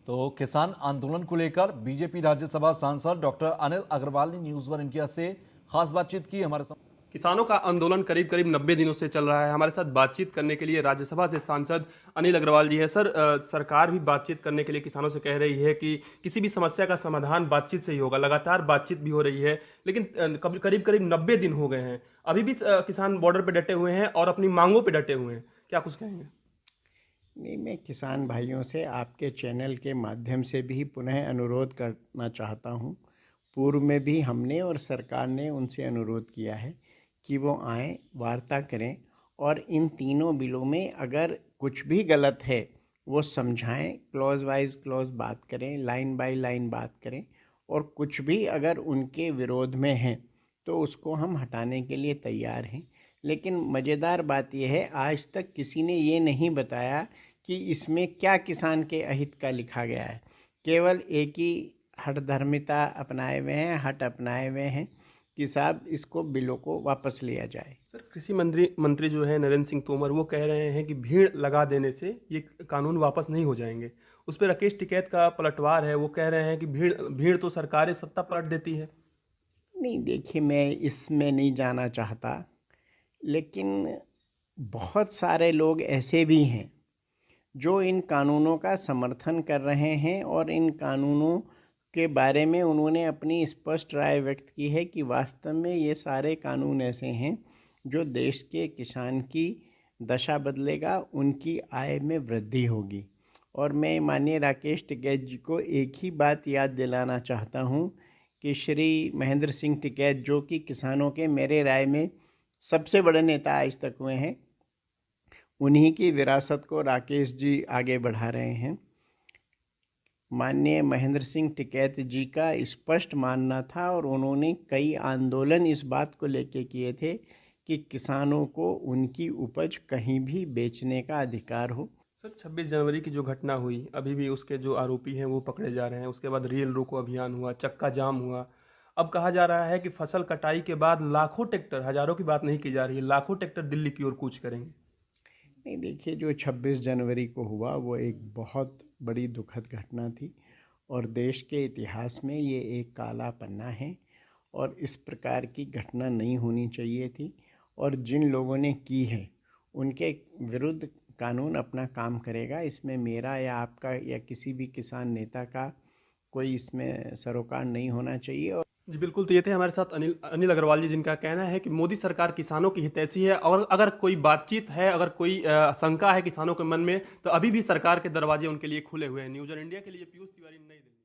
तो किसान आंदोलन को लेकर बीजेपी राज्यसभा सांसद डॉक्टर अनिल अग्रवाल ने न्यूज वन इंडिया से खास बातचीत की। किसानों का आंदोलन करीब करीब 90 दिनों से चल रहा है। हमारे साथ बातचीत करने के लिए राज्यसभा से सांसद अनिल अग्रवाल जी है। सर, सरकार भी बातचीत करने के लिए किसानों से कह रही है कि किसी भी समस्या का समाधान बातचीत से ही होगा। लगातार बातचीत भी हो रही है, लेकिन करीब करीब 90 दिन हो गए हैं, अभी भी किसान बॉर्डर पे डटे हुए हैं और अपनी मांगों पे डटे हुए हैं। क्या कुछ कहेंगे? नहीं, मैं किसान भाइयों से आपके चैनल के माध्यम से भी पुनः अनुरोध करना चाहता हूँ। पूर्व में भी हमने और सरकार ने उनसे अनुरोध किया है कि वो आएँ, वार्ता करें और इन तीनों बिलों में अगर कुछ भी गलत है वो समझाएं, क्लॉज वाइज क्लॉज बात करें, लाइन बाय लाइन बात करें, और कुछ भी अगर उनके विरोध में हैं तो उसको हम हटाने के लिए तैयार हैं। लेकिन मज़ेदार बात यह है, आज तक किसी ने ये नहीं बताया कि इसमें क्या किसान के अहित का लिखा गया है। केवल एक ही हठधर्मिता अपनाए हुए हैं, हट अपनाए हुए हैं कि साहब इसको बिलों को वापस लिया जाए। सर, कृषि मंत्री जो है नरेंद्र सिंह तोमर, वो कह रहे हैं कि भीड़ लगा देने से ये कानून वापस नहीं हो जाएंगे। उस पर राकेश टिकैत का पलटवार है। वो कह रहे हैं कि भीड़ भीड़ तो सरकारें सत्ता पलट देती है। नहीं, देखिए, मैं इसमें नहीं जाना चाहता, लेकिन बहुत सारे लोग ऐसे भी हैं जो इन कानूनों का समर्थन कर रहे हैं और इन कानूनों के बारे में उन्होंने अपनी स्पष्ट राय व्यक्त की है कि वास्तव में ये सारे कानून ऐसे हैं जो देश के किसान की दशा बदलेगा, उनकी आय में वृद्धि होगी। और मैं माननीय राकेश टिकैत जी को एक ही बात याद दिलाना चाहता हूँ कि श्री महेंद्र सिंह टिकैत, जो कि किसानों के मेरे राय में सबसे बड़े नेता आज तक हुए हैं, उन्हीं की विरासत को राकेश जी आगे बढ़ा रहे हैं। माननीय महेंद्र सिंह टिकैत जी का स्पष्ट मानना था और उन्होंने कई आंदोलन इस बात को लेके किए थे कि किसानों को उनकी उपज कहीं भी बेचने का अधिकार हो। सर, 26 जनवरी की जो घटना हुई, अभी भी उसके जो आरोपी हैं वो पकड़े जा रहे हैं। उसके बाद रेल रोको अभियान हुआ, चक्का जाम हुआ। अब कहा जा रहा है कि फसल कटाई के बाद लाखों ट्रैक्टर, हजारों की बात नहीं की जा रही है, लाखों ट्रैक्टर दिल्ली की ओर कूच करेंगे। नहीं, देखिए, जो 26 जनवरी को हुआ वो एक बहुत बड़ी दुखद घटना थी और देश के इतिहास में ये एक काला पन्ना है और इस प्रकार की घटना नहीं होनी चाहिए थी। और जिन लोगों ने की है उनके विरुद्ध कानून अपना काम करेगा। इसमें मेरा या आपका या किसी भी किसान नेता का कोई इसमें सरोकार नहीं होना चाहिए। जी बिल्कुल। तो ये थे हमारे साथ अनिल अनिल अग्रवाल जी, जिनका कहना है कि मोदी सरकार किसानों की हितैषी है और अगर कोई बातचीत है, अगर कोई शंका है किसानों के मन में, तो अभी भी सरकार के दरवाजे उनके लिए खुले हुए हैं। न्यूज़ वन इंडिया के लिए पीयूष तिवारी, नई दिल्ली।